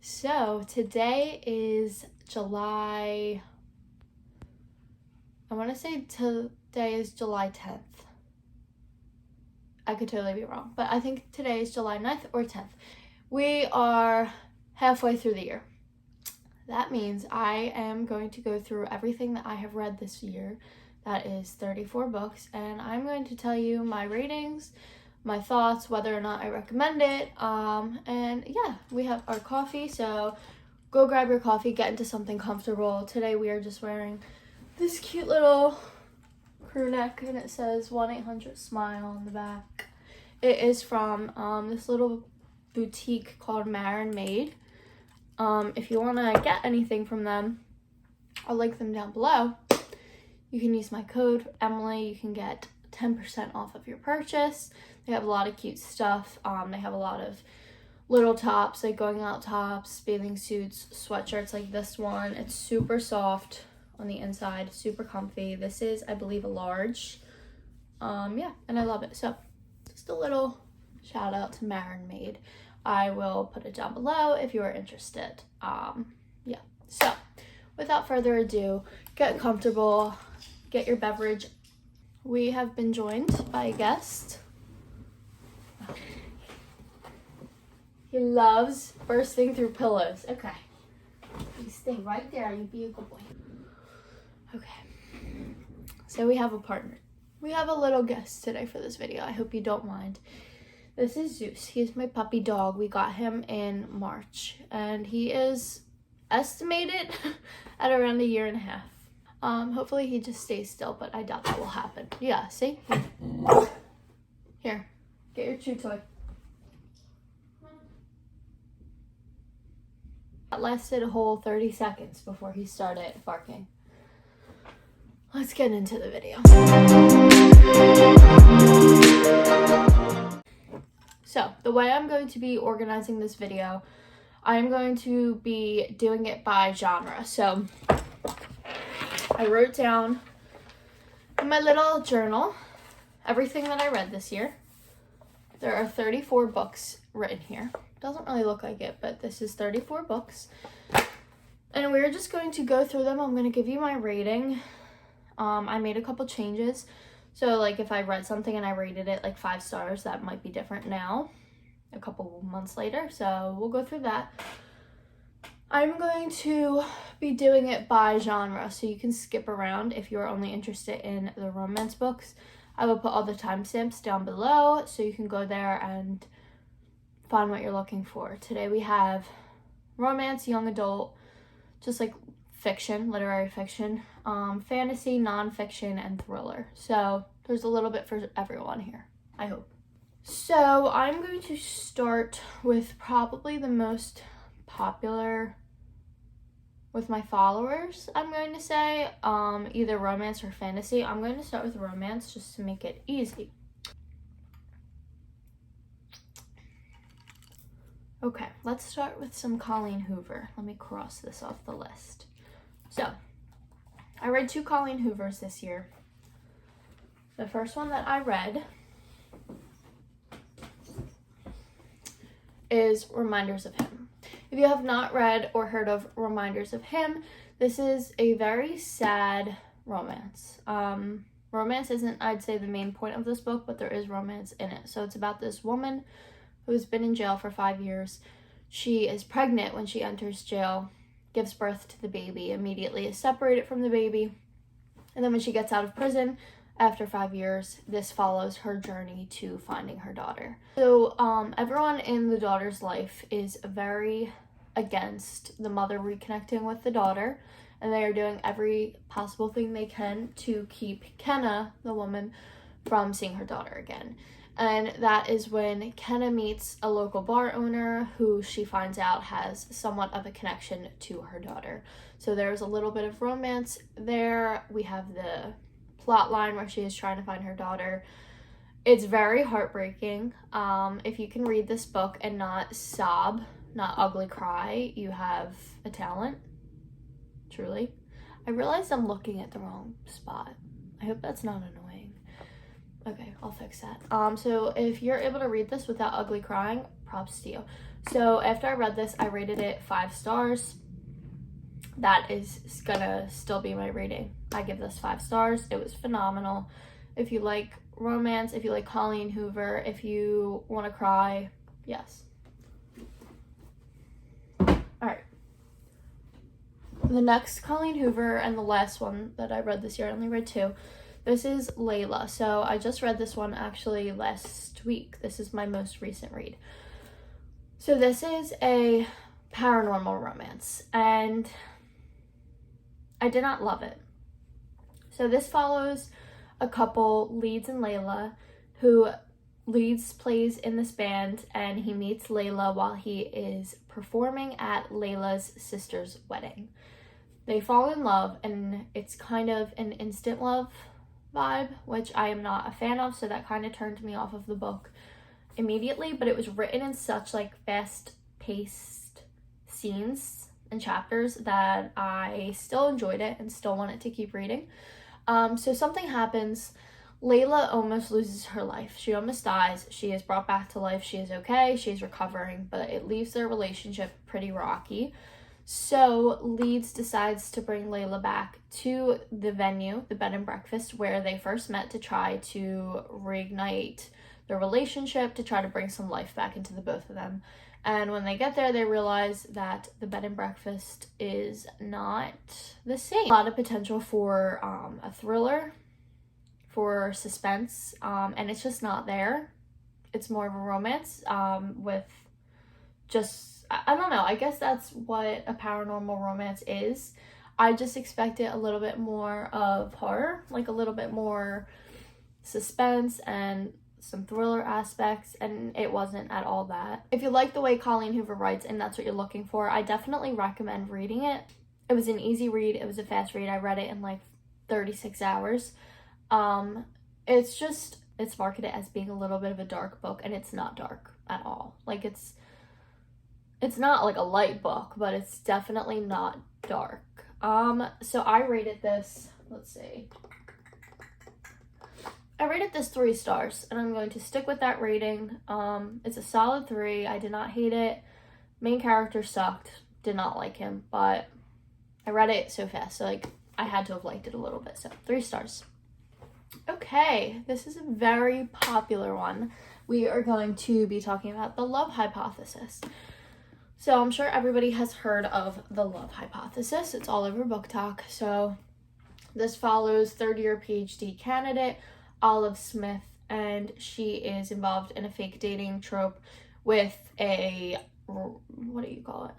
So today is July 10th. I could totally be wrong, but I think today is July 9th or 10th. We are halfway through the year. That means I am going to go through everything that I have read this year. That is 34 books, and I'm going to tell you my ratings, my thoughts, whether or not I recommend it, and yeah, we have our coffee, so go grab your coffee, get into something comfortable. Today we are just wearing this cute little crew neck, and it says 1-800-SMILE on the back. It is from this little boutique called Made. If you want to get anything from them, I'll link them down below. You can use my code Emily. You can get 10% off of your purchase. They have a lot of cute stuff. They have a lot of little tops, like going out tops, bathing suits, sweatshirts like this one. It's super soft on the inside, super comfy. This is, I believe, a large. Yeah, and I love it. So just a little shout out to Made. I will put it down below if you are interested. Yeah, so without further ado, get comfortable, get your beverage. We have been joined by a guest. He loves bursting through pillows. Okay. You stay right there. You be a good boy. Okay. So we have a partner. We have a little guest today for this video. I hope you don't mind. This is Zeus. He's my puppy dog. We got him in March, and he is estimated at around 1.5 years. Hopefully he just stays still, but I doubt that will happen. Yeah, see? Here, get your chew toy. That lasted a whole 30 seconds before he started barking. Let's get into the video. So, the way I'm going to be organizing this video, I'm going to be doing it by genre. So, I wrote down in my little journal everything that I read this year. There are 34 books written here. Doesn't really look like it, but this is 34 books. And we're just going to go through them. I'm going to give you my rating. I made a couple changes. So, like, if I read something and I rated it, like, 5 stars, that might be different now, a couple months later. So, we'll go through that. I'm going to be doing it by genre, so you can skip around if you're only interested in the romance books. I will put all the timestamps down below, so you can go there and find what you're looking for. Today we have romance, young adult, just like fiction, literary fiction, fantasy, nonfiction, and thriller. So there's a little bit for everyone here, I hope. So I'm going to start with probably the most popular with my followers, I'm going to say, either romance or fantasy. I'm going to start with romance just to make it easy. Okay, let's start with some Colleen Hoover. Let me cross this off the list. So, I read 2 Colleen Hoovers this year. The first one that I read is Reminders of Him. If you have not read or heard of Reminders of Him, this is a very sad romance. Romance isn't, I'd say, the main point of this book, but there is romance in it. So it's about this woman who's been in jail for 5 years. She is pregnant when she enters jail, gives birth to the baby, immediately is separated from the baby. And then when she gets out of prison, after 5 years, this follows her journey to finding her daughter. So everyone in the daughter's life is very against the mother reconnecting with the daughter, and they are doing every possible thing they can to keep Kenna, the woman, from seeing her daughter again. And that is when Kenna meets a local bar owner who she finds out has somewhat of a connection to her daughter. So there's a little bit of romance there. We have the plot line where she is trying to find her daughter. It's very heartbreaking. If you can read this book and not sob, not ugly cry, you have a talent. Truly. I realized I'm looking at the wrong spot. I hope that's not annoying. Okay, I'll fix that. So if you're able to read this without ugly crying, props to you. So after I read this, I rated it 5 stars. That is gonna still be my rating. I give this 5 stars. It was phenomenal. If you like romance, if you like Colleen Hoover, if you want to cry, yes. Alright. The next Colleen Hoover and the last one that I read this year, I only read 2. This is Layla. So I just read this one actually last week. This is my most recent read. So this is a paranormal romance, and I did not love it. So this follows a couple, Leeds and Layla, who Leeds plays in this band, and he meets Layla while he is performing at Layla's sister's wedding. They fall in love, and it's kind of an instant love vibe, which I am not a fan of, so that kind of turned me off of the book immediately. But it was written in such like fast-paced scenes and chapters that I still enjoyed it and still wanted to keep reading. So something happens. Layla almost loses her life. She almost dies. She is brought back to life. She is okay. She's recovering, but it leaves their relationship pretty rocky. So Leeds decides to bring Layla back to the venue, the bed and breakfast, where they first met, to try to reignite their relationship, to try to bring some life back into the both of them. And when they get there, they realize that the bed and breakfast is not the same. A lot of potential for a thriller, for suspense, and it's just not there. It's more of a romance with just, I don't know, I guess that's what a paranormal romance is. I just expected a little bit more of horror, like a little bit more suspense and some thriller aspects, and it wasn't at all that. If you like the way Colleen Hoover writes and that's what you're looking for, I definitely recommend reading it. It was an easy read. It was a fast read. I read it in like 36 hours. It's marketed as being a little bit of a dark book, and it's not dark at all. Like it's not like a light book, but it's definitely not dark. So I rated this, let's see. I rated this 3 stars, and I'm going to stick with that rating. It's a solid 3. I did not hate it. Main character sucked. Did not like him, but I read it so fast, so like I had to have liked it a little bit. So 3 stars. Okay, this is a very popular one. We are going to be talking about the love hypothesis. So I'm sure everybody has heard of the love hypothesis. It's all over Book Talk. So this follows third-year PhD candidate Olive Smith, and she is involved in a fake dating trope with a, what do you call it?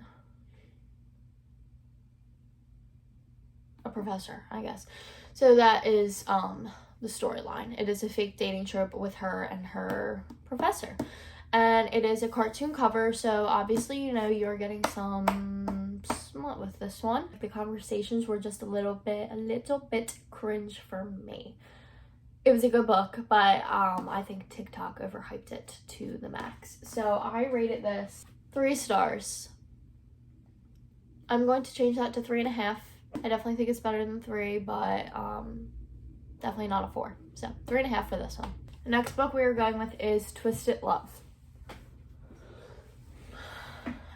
A professor, I guess. So that is the storyline. It is a fake dating trope with her and her professor. And it is a cartoon cover, so obviously, you know, you're getting some smut with this one. The conversations were just a little bit cringe for me. It was a good book, but I think TikTok overhyped it to the max. So I rated this 3 stars. I'm going to change that to 3.5. I definitely think it's better than 3, but definitely not a 4. So 3.5 for this one. The next book we are going with is Twisted Love.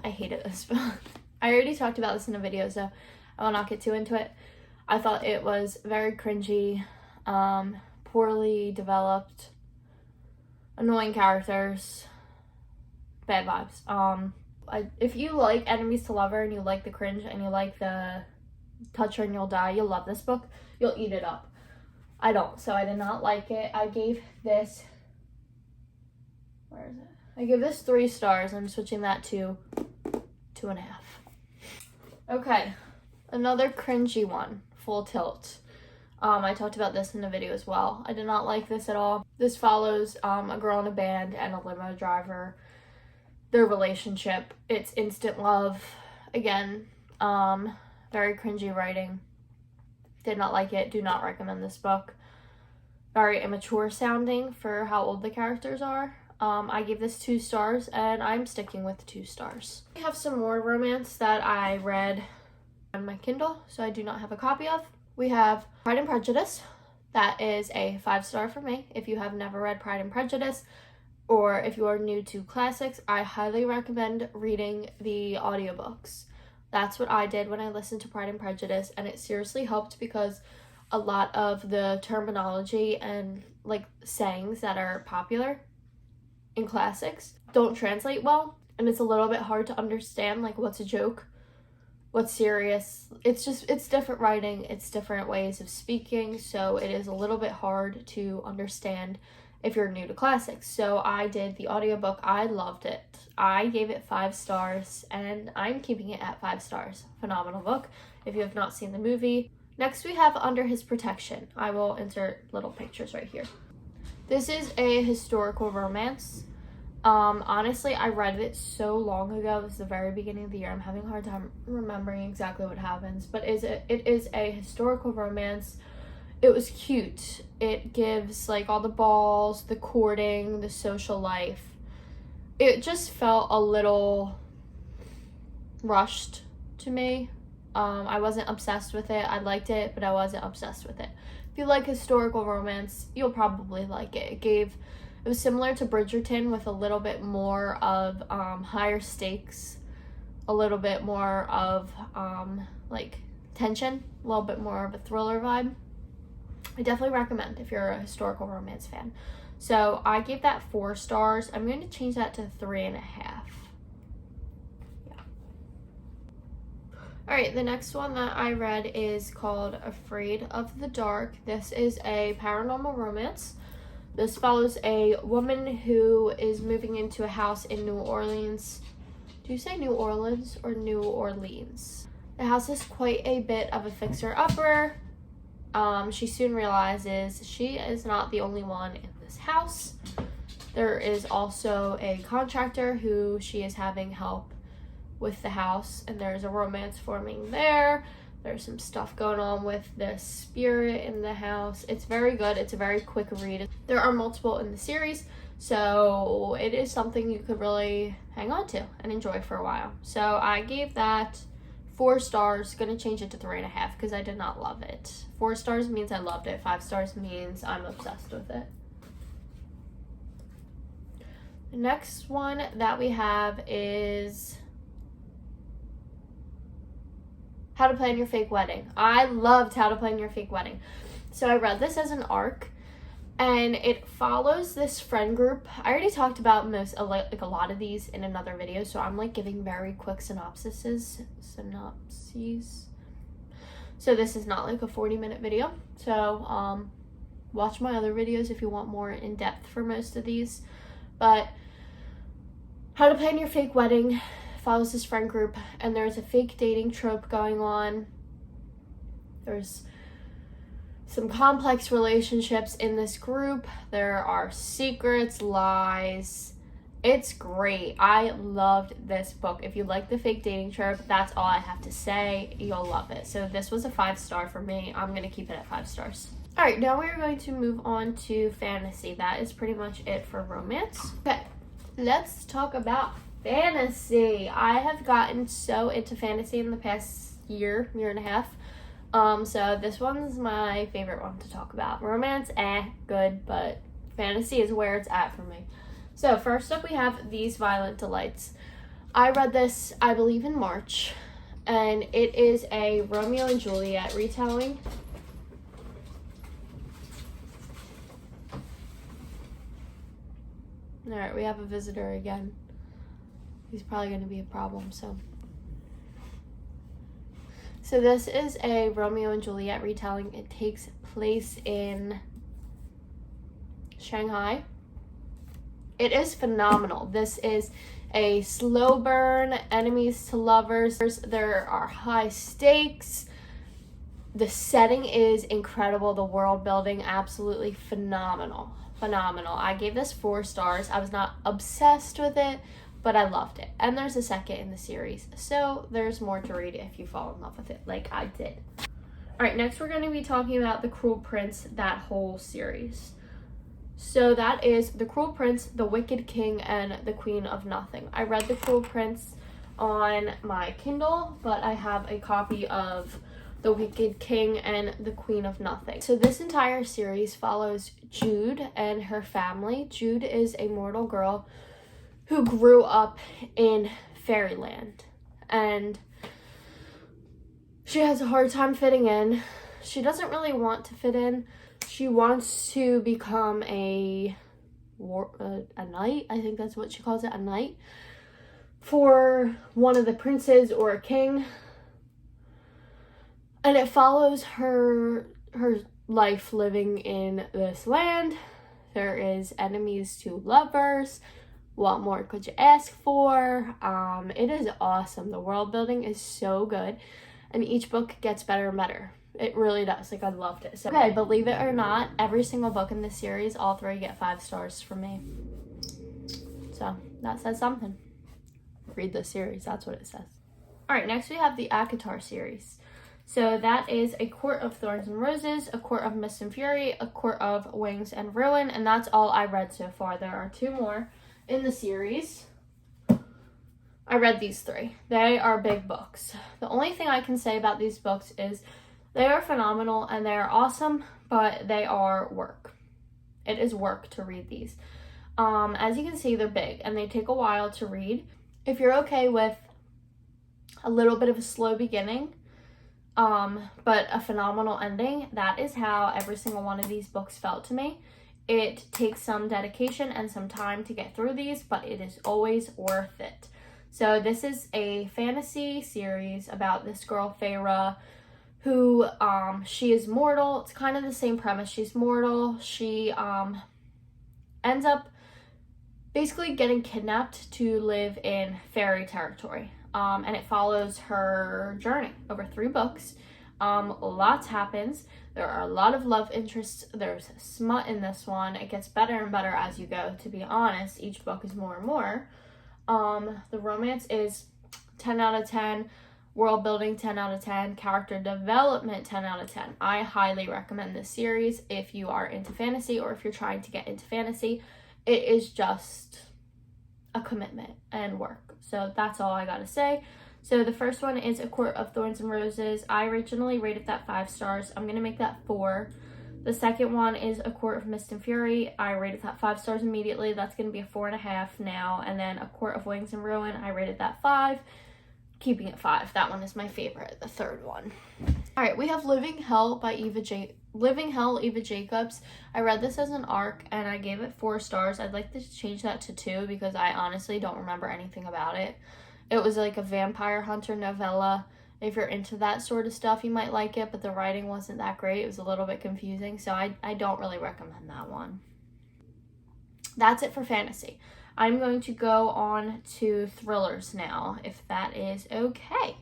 I hated this book. I already talked about this in a video, so I will not get too into it. I thought it was very cringy, poorly developed, annoying characters, bad vibes. If you like enemies to lover and you like the cringe and you like the touch her and you'll die, you'll love this book. You'll eat it up. I don't, so I did not like it. I gave this, where is it? I give this 3 stars. I'm switching that to 2.5. Okay, another cringy one, Full Tilt. I talked about this in the video as well. I did not like this at all. This follows a girl in a band and a limo driver, their relationship. It's instant love. Again, very cringy writing. Did not like it. Do not recommend this book. Very immature sounding for how old the characters are. I gave this 2 stars, and I'm sticking with 2 stars. I have some more romance that I read on my Kindle, so I do not have a copy of. We have Pride and Prejudice. That is a 5 star for me. If you have never read Pride and Prejudice, or if you are new to classics, I highly recommend reading the audiobooks. That's what I did when I listened to Pride and Prejudice, and it seriously helped because a lot of the terminology and like sayings that are popular in classics don't translate well, and it's a little bit hard to understand like what's a joke, what's serious. It's different writing, it's different ways of speaking, so it is a little bit hard to understand if you're new to classics. So I did the audiobook. I loved it. I gave it 5 stars, and I'm keeping it at 5 stars. Phenomenal book if you have not seen the movie. Next we have Under His Protection. I will insert little pictures right here. This is a historical romance. Honestly, I read it so long ago. It was the very beginning of the year. I'm having a hard time remembering exactly what happens, but it is a historical romance. It was cute. It gives like all the balls, the courting, the social life. It just felt a little rushed to me. I wasn't obsessed with it. I liked it, but I wasn't obsessed with it. If you like historical romance, you'll probably like it. It was similar to Bridgerton with a little bit more of higher stakes, a little bit more of like tension, a little bit more of a thriller vibe. I definitely recommend if you're a historical romance fan. So I gave that 4 stars. I'm going to change that to 3.5. Yeah. All right, the next one that I read is called Afraid of the Dark. This is a paranormal romance. This follows a woman who is moving into a house in New Orleans. Do you say New Orleans or New Orleans? The house is quite a bit of a fixer-upper. She soon realizes she is not the only one in this house. There is also a contractor who she is having help with the house, and there's a romance forming there. There's some stuff going on with the spirit in the house. It's very good. It's a very quick read. There are multiple in the series, so it is something you could really hang on to and enjoy for a while. So I gave that 4 stars. Gonna change it to 3.5 because I did not love it. 4 stars means I loved it. 5 stars means I'm obsessed with it. The next one that we have is How to Plan Your Fake Wedding. I loved How to Plan Your Fake Wedding. So I read this as an arc, and it follows this friend group. I already talked about a lot of these in another video, so I'm like giving very quick synopses. So this is not like a 40-minute video. So watch my other videos if you want more in depth for most of these. But How to Plan Your Fake Wedding follows this friend group, and there's a fake dating trope going on. There's some complex relationships in this group. There are secrets, lies. It's great. I loved this book. If you like the fake dating trope, that's all I have to say. You'll love it. So this was a 5 star for me. I'm going to keep it at 5 stars. All right, now we're going to move on to fantasy. That is pretty much it for romance. Okay, let's talk about fantasy. I have gotten so into fantasy in the past year and a half. So this one's my favorite one to talk about. Romance, good, but fantasy is where it's at for me. So first up we have These Violent Delights. I read this, I believe, in March, and it is a Romeo and Juliet retelling. All right, we have a visitor again. He's probably going to be a problem, so this is a Romeo and Juliet retelling. It takes place in Shanghai. It is phenomenal. This is a slow burn, enemies to lovers. There are high stakes. The setting is incredible. The world building, absolutely phenomenal. I gave this 4 stars. I was not obsessed with it, but I loved it. And there's a second in the series, so there's more to read if you fall in love with it like I did. All right, next we're going to be talking about The Cruel Prince, that whole series. So that is The Cruel Prince, The Wicked King, and The Queen of Nothing. I read The Cruel Prince on my Kindle, but I have a copy of The Wicked King, and The Queen of Nothing. So this entire series follows Jude and her family. Jude is a mortal girl who grew up in fairyland, and she has a hard time fitting in. She doesn't really want to fit in. She wants to become a knight. I think that's what she calls it, a knight, for one of the princes or a king. And it follows her life living in this land. There is enemies to lovers. What more could you ask for? It is awesome. The world building is so good, and each book gets better and better. It really does. Like, I loved it. So, okay, believe it or not, every single book in this series, all 3 get 5 stars from me. So that says something. Read the series. That's what it says. All right, next we have the ACOTAR series. So that is A Court of Thorns and Roses, A Court of Mist and Fury, A Court of Wings and Ruin, and that's all I read so far. There are 2 more in the series. I read these 3. They are big books. The only thing I can say about these books is they are phenomenal and they are awesome, but they are work. It is work to read these. As you can see, they're big and they take a while to read. If you're okay with a little bit of a slow beginning, but a phenomenal ending, that is how every single one of these books felt to me. It takes some dedication and some time to get through these, but it is always worth it. So this is a fantasy series about this girl, Feyre, who, she is mortal. It's kind of the same premise. She's mortal. She, ends up basically getting kidnapped to live in fairy territory. And it follows her journey over 3 books. Lots happens. There are a lot of love interests. There's smut in this one. It gets better and better as you go, to be honest. Each book is more and more. The romance is 10 out of 10. World building, 10 out of 10. Character development, 10 out of 10. I highly recommend this series if you are into fantasy or if you're trying to get into fantasy. It is just a commitment and work. So that's all I gotta say. So the first one is A Court of Thorns and Roses. I originally rated that 5 stars. I'm gonna make that 4. The second one is A Court of Mist and Fury. I rated that 5 stars immediately. That's gonna be a 4.5 now. And then A Court of Wings and Ruin, I rated that 5. Keeping it 5. That one is my favorite, the third one. All right, we have Living Hell by Eva Jacobs. I read this as an arc and I gave it 4 stars. I'd like to change that to 2 because I honestly don't remember anything about it. It was like a vampire hunter novella. If you're into that sort of stuff, you might like it, but the writing wasn't that great. It was a little bit confusing, so I don't really recommend that one. That's it for fantasy. I'm going to go on to thrillers now, if that is okay.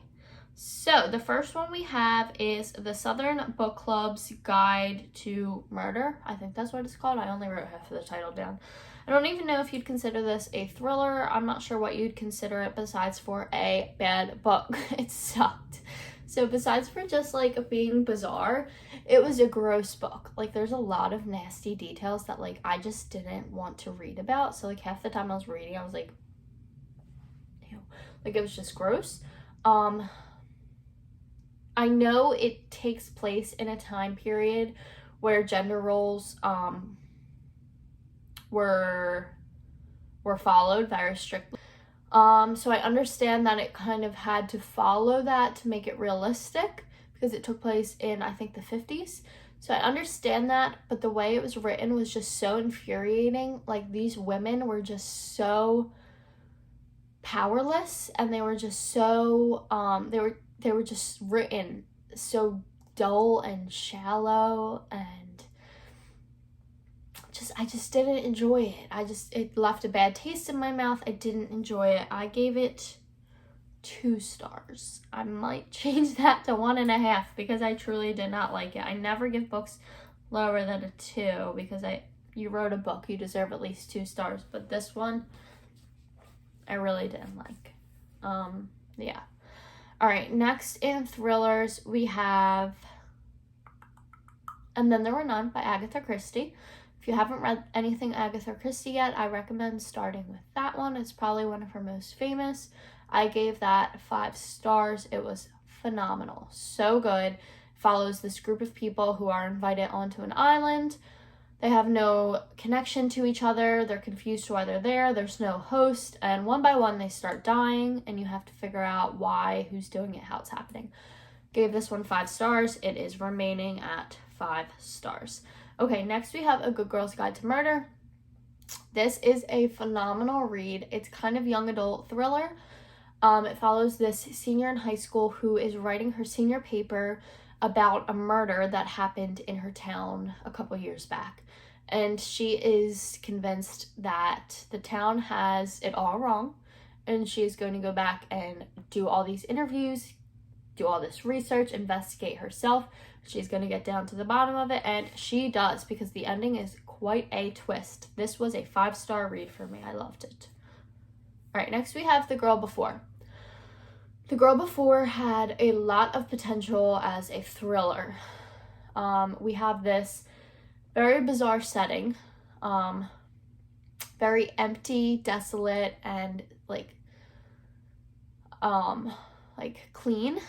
So the first one we have is The Southern Book Club's Guide to Murder. I think that's what it's called. I only wrote half of the title down. I don't even know if you'd consider this a thriller. I'm not sure what you'd consider it besides for a bad book. It sucked. So besides for just like being bizarre, it was a gross book. Like there's a lot of nasty details that like I just didn't want to read about. So like half the time I was reading, I was like, ew. Like it was just gross. I know it takes place in a time period where gender roles were followed very strictly. So I understand that it kind of had to follow that to make it realistic because it took place in, I think, the 50s. So I understand that, but the way it was written was just so infuriating. Like these women were just so powerless and they were just so, they were just written so dull and shallow and I just didn't enjoy it. It left a bad taste in my mouth. I didn't enjoy it. I gave it 2 stars. I might change that to 1.5 because I truly did not like it. I never give books lower than a 2 because you wrote a book, you deserve at least 2 stars. But this one, I really didn't like. Yeah. All right, next in thrillers, we have And Then There Were None by Agatha Christie. If you haven't read anything Agatha Christie yet, I recommend starting with that one. It's probably one of her most famous. I gave that 5 stars. It was phenomenal. So good. Follows this group of people who are invited onto an island. They have no connection to each other. They're confused why they're there. There's no host. And one by one, they start dying. And you have to figure out why, who's doing it, how it's happening. Gave this one 5 stars. It is remaining at 5 stars. Okay, next we have A Good Girl's Guide to Murder. This is a phenomenal read. It's kind of young adult thriller. It follows this senior in high school who is writing her senior paper about a murder that happened in her town a couple years back. And she is convinced that the town has it all wrong, and she is going to go back and do all these interviews, do all this research, investigate herself. She's going to get down to the bottom of it, and she does, because the ending is quite a twist. This was a 5-star read for me. I loved it. All right, next we have The Girl Before. The Girl Before had a lot of potential as a thriller. We have this very bizarre setting, very empty, desolate, and like clean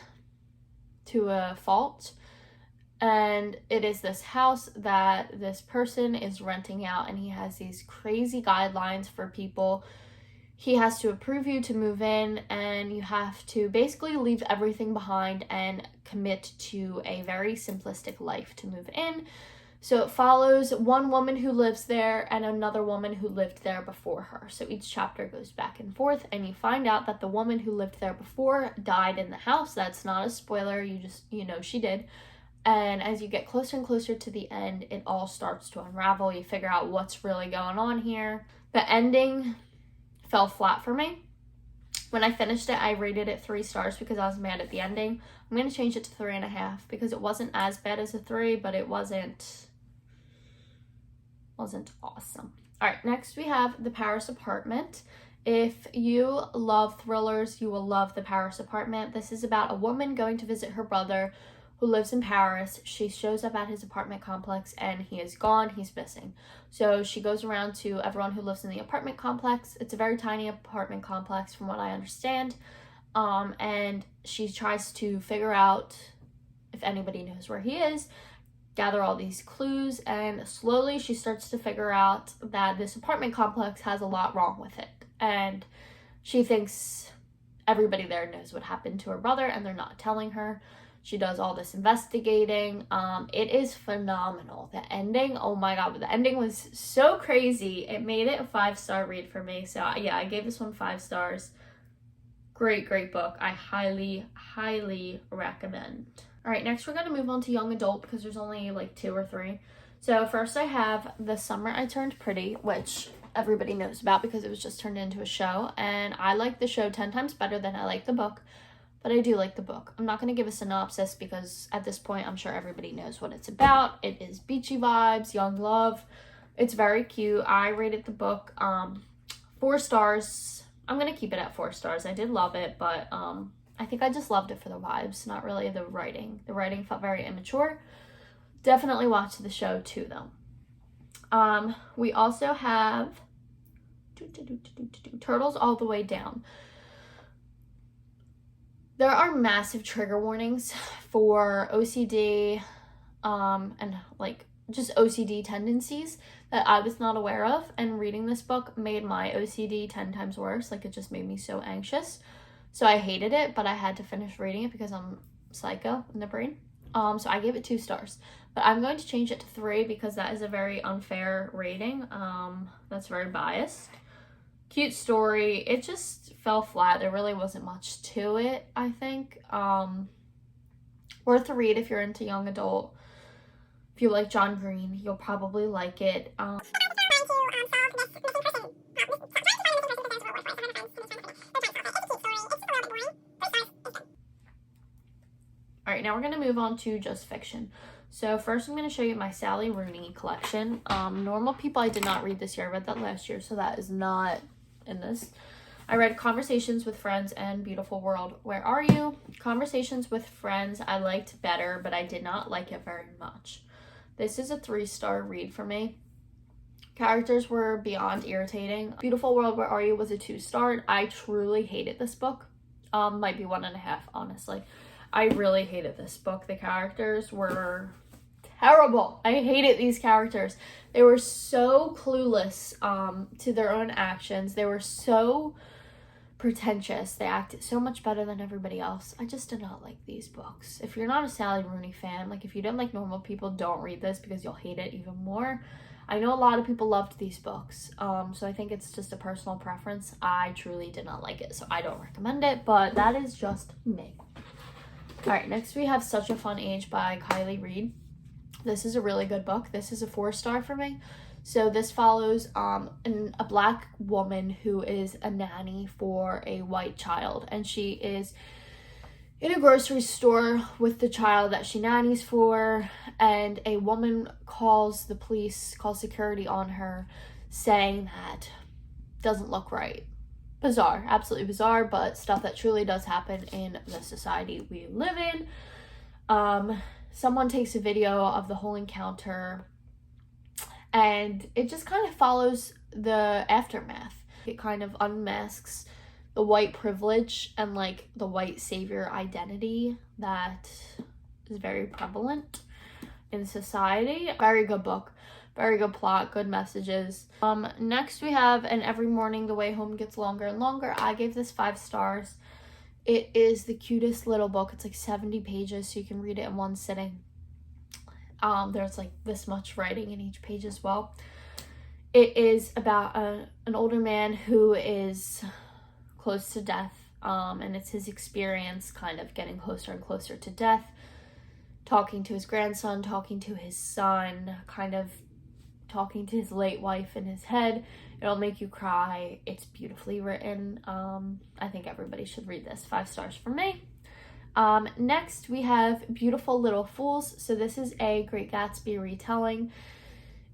to a fault. And it is this house that this person is renting out, and he has these crazy guidelines for people. He has to approve you to move in, and you have to basically leave everything behind and commit to a very simplistic life to move in. So it follows one woman who lives there and another woman who lived there before her. So each chapter goes back and forth, and you find out that the woman who lived there before died in the house. That's not a spoiler. You know she did. And as you get closer and closer to the end, it all starts to unravel. You figure out what's really going on here. The ending fell flat for me. When I finished it, I rated it 3 stars because I was mad at the ending. I'm going to change it to 3.5 because it wasn't as bad as a 3, but it wasn't awesome. All right, next we have The Paris Apartment. If you love thrillers, you will love The Paris Apartment. This is about a woman going to visit her brother who lives in Paris. She shows up at his apartment complex and he is gone, he's missing. So she goes around to everyone who lives in the apartment complex. It's a very tiny apartment complex from what I understand. And she tries to figure out if anybody knows where he is, gather all these clues, and slowly she starts to figure out that this apartment complex has a lot wrong with it. And she thinks everybody there knows what happened to her brother and they're not telling her. She does all this investigating. It is phenomenal. The ending, oh my god, the ending was so crazy. It made it a 5-star read for me. So yeah, I gave this one 5 stars. Great book. I highly recommend. All right, next we're going to move on to young adult because there's only like 2 or 3. So first I have The Summer I Turned Pretty, which everybody knows about because it was just turned into a show. And I like the show 10 times better than I like the book. But I do like the book. I'm not going to give a synopsis because at this point, I'm sure everybody knows what it's about. It is beachy vibes, young love. It's very cute. I rated the book 4 stars. I'm going to keep it at 4 stars. I did love it, but I think I just loved it for the vibes, not really the writing. The writing felt very immature. Definitely watch the show too, though. We also have Turtles All the Way Down. There are massive trigger warnings for OCD and like just OCD tendencies that I was not aware of, and reading this book made my OCD 10 times worse. Like, it just made me so anxious. So I hated it, but I had to finish reading it because I'm psycho in the brain. So I gave it 2 stars. But I'm going to change it to 3 because that is a very unfair rating. That's very biased. Cute story. It just fell flat. There really wasn't much to it, I think. Worth a read if you're into young adult. If you like John Green, you'll probably like it. Alright, now we're going to move on to just fiction. So first I'm going to show you my Sally Rooney collection. Normal People I did not read this year. I read that last year, so that is not in this. I read Conversations with Friends and Beautiful World, Where Are You? Conversations with Friends I liked better, but I did not like it very much. This is a 3-star read for me. Characters were beyond irritating. Beautiful World, Where Are You was a 2-star. I truly hated this book. Might be 1.5, honestly. I really hated this book. The characters were terrible. I hated these characters. They were so clueless to their own actions. They were so pretentious. They acted so much better than everybody else. I just did not like these books. If you're not a Sally Rooney fan, like if you didn't like Normal People, don't read this because you'll hate it even more. I know a lot of people loved these books, so I think it's just a personal preference. I truly did not like it, so I don't recommend it, but that is just me. All right, next we have Such a Fun Age by Kylie Reid. This is a really good book. This is a 4-star for me. So this follows a Black woman who is a nanny for a white child, and she is in a grocery store with the child that she nannies for, and a woman calls the police, calls security on her, saying that doesn't look right. Bizarre, absolutely bizarre, but stuff that truly does happen in the society we live in. Someone takes a video of the whole encounter, and it just kind of follows the aftermath. It kind of unmasks the white privilege and like the white savior identity that is very prevalent in society. Very good book, very good plot, good messages. Next we have And Every Morning the Way Home Gets Longer and Longer. I gave this 5 stars. It is the cutest little book. It's like 70 pages, so you can read it in one sitting. There's like this much writing in each page as well. It is about an older man who is close to death, and it's his experience kind of getting closer and closer to death, talking to his grandson, talking to his son, kind of talking to his late wife in his head. It'll make you cry. It's beautifully written. I think everybody should read this. 5 stars from me. Next we have Beautiful Little Fools. So this is a Great Gatsby retelling.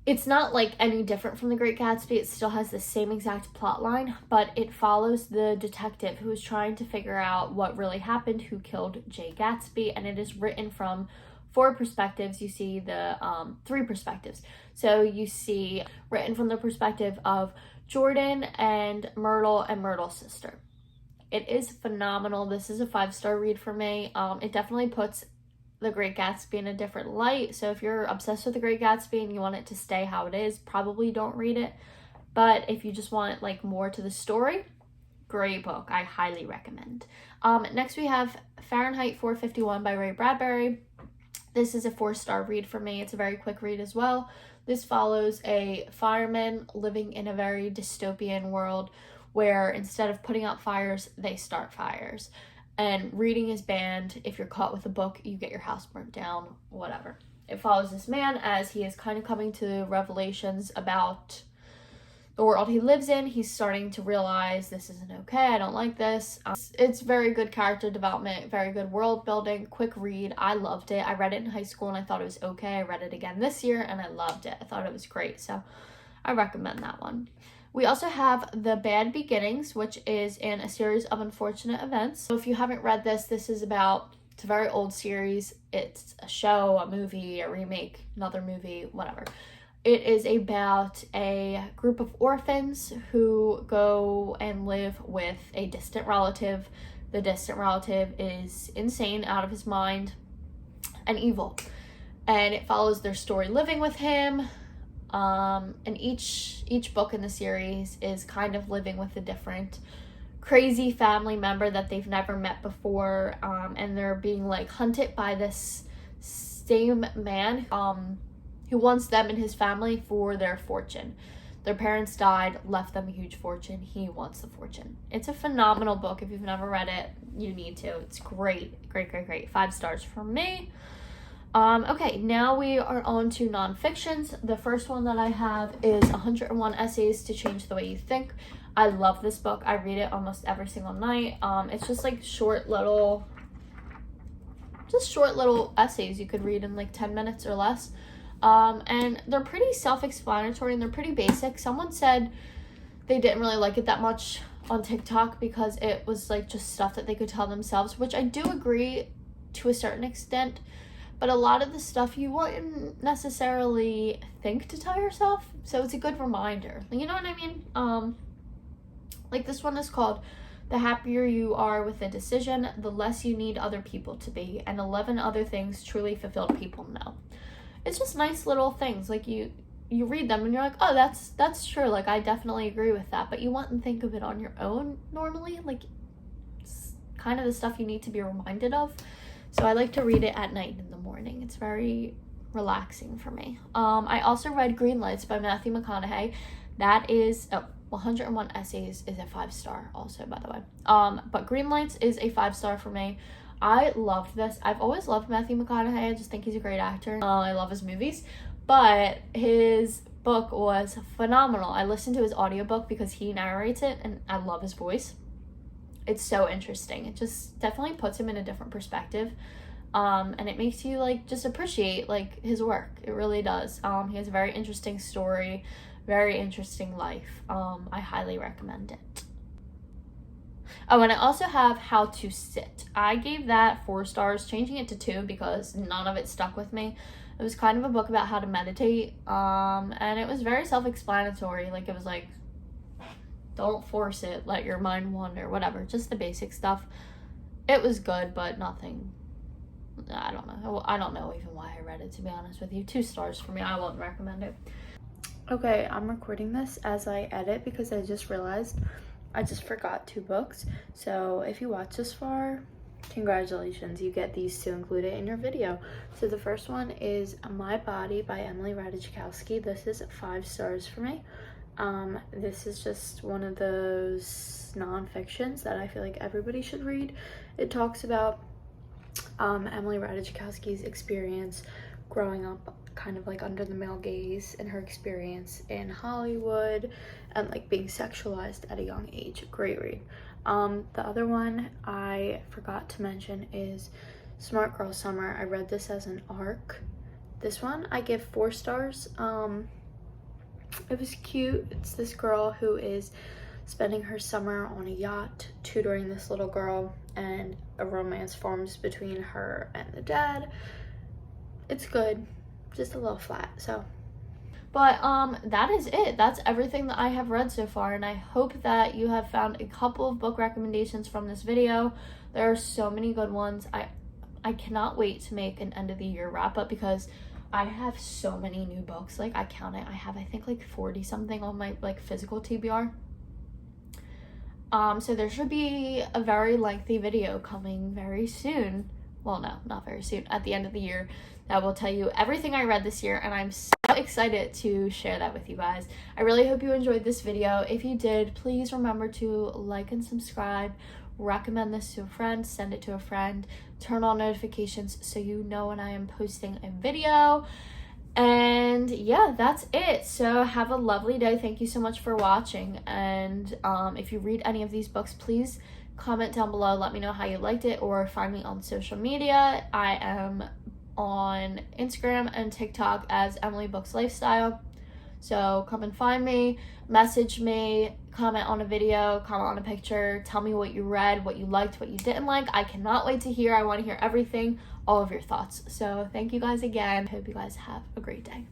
It's not like any different from The Great Gatsby. It still has the same exact plot line, but it follows the detective who is trying to figure out what really happened, who killed Jay Gatsby, and it is written from 4 perspectives. You see the 3 perspectives. So you see written from the perspective of Jordan and Myrtle's sister. It is phenomenal. This is a 5-star read for me. It definitely puts The Great Gatsby in a different light. So if you're obsessed with The Great Gatsby and you want it to stay how it is, probably don't read it. But if you just want like more to the story, great book. I highly recommend. Next we have Fahrenheit 451 by Ray Bradbury. This is a 4-star read for me. It's a very quick read as well. This follows a fireman living in a very dystopian world where instead of putting out fires, they start fires. And reading is banned. If you're caught with a book, you get your house burnt down, whatever. It follows this man as he is kind of coming to revelations about the world he lives in. He's starting to realize this isn't okay. I don't like this. It's very good character development, very good world building, quick read. I loved it. I read it in high school and I thought it was okay. I read it again this year and I loved it. I thought it was great. So I recommend that one. We also have The Bad Beginnings, which is in a series of unfortunate events. So if you haven't read this, this is about, it's a very old series. It's a show, a movie, a remake, another movie, whatever. It is about a group of orphans who go and live with a distant relative. The distant relative is insane, out of his mind, and evil. And it follows their story living with him. And each book in the series is kind of living with a different crazy family member that they've never met before, and they're being like hunted by this same man who wants them and his family for their fortune. Their parents died, left them a huge fortune. He wants the fortune. It's a phenomenal book. If you've never read it, you need to. It's great, great, great, great. 5 stars from me. Okay, now we are on to nonfictions. The first one that I have is 101 Essays to Change the Way You Think. I love this book. I read it almost every single night. It's just like short little essays you could read in like 10 minutes or less. And they're pretty self-explanatory and they're pretty basic. Someone said they didn't really like it that much on TikTok because it was like just stuff that they could tell themselves, which I do agree to a certain extent. But a lot of the stuff you wouldn't necessarily think to tell yourself. So it's a good reminder. You know what I mean? Like this one is called The happier you are with a decision, the less you need other people to be, and 11 other things truly fulfilled people know. It's just nice little things. Like you read them and you're like, oh, that's true. Like, I definitely agree with that. But you want to think of it on your own normally. Like, it's kind of the stuff you need to be reminded of. So I like to read it at night and in the morning. It's very relaxing for me. I also read Green Lights by Matthew McConaughey. That is 101 Essays is a 5-star also, by the way. But Green Lights is a 5-star for me. I loved this. I've always loved Matthew McConaughey. I just think he's a great actor. I love his movies. But his book was phenomenal. I listened to his audiobook because he narrates it, and I love his voice. It's so interesting. It just definitely puts him in a different perspective. And it makes you like just appreciate like his work. It really does. He has a very interesting story, very interesting life. I highly recommend it. Oh, and I also have How to Sit. I gave that 4 stars, changing it to 2 because none of it stuck with me. It was kind of a book about how to meditate, and it was very self-explanatory. Like, it was like, don't force it, let your mind wander, whatever, just the basic stuff. It was good, but nothing, I don't know even why I read it, to be honest with you. 2 stars for me. I won't recommend it. Okay, I'm recording this as I edit because I just realized I just forgot 2 books. So if you watch this far, congratulations, you get these 2 included in your video. So the first one is My Body by Emily Ratajkowski. This is 5 stars for me. This is just one of those non-fictions that I feel like everybody should read. It talks about Emily Ratajkowski's experience growing up kind of like under the male gaze and her experience in Hollywood and like being sexualized at a young age. Great read. The other one I forgot to mention is Smart Girl Summer. I read this as an arc. This one I give 4 stars. It was cute. It's this girl who is spending her summer on a yacht tutoring this little girl, and a romance forms between her and the dad. It's good, just a little flat. So but that is it. That's everything that I have read so far, and I hope that you have found a couple of book recommendations from this video. There are so many good ones. I cannot wait to make an end of the year wrap up because I have so many new books. Like, I count it. I have, I think, like 40 something on my like physical TBR. So there should be a very lengthy video coming very soon. Well, no, not very soon. At the end of the year, that will tell you everything I read this year, and I'm so excited to share that with you guys. I really hope you enjoyed this video. If you did, please remember to like and subscribe. Recommend this to a friend, send it to a friend, turn on notifications so you know when I am posting a video. And yeah, that's it. So have a lovely day. Thank you so much for watching. And if you read any of these books, please comment down below. Let me know how you liked it, or find me on social media. I am on Instagram and TikTok as Emily Books Lifestyle. So come and find me, message me, comment on a video, comment on a picture, tell me what you read, what you liked, what you didn't like. I cannot wait to hear. I want to hear everything, all of your thoughts. So thank you guys again. Hope you guys have a great day.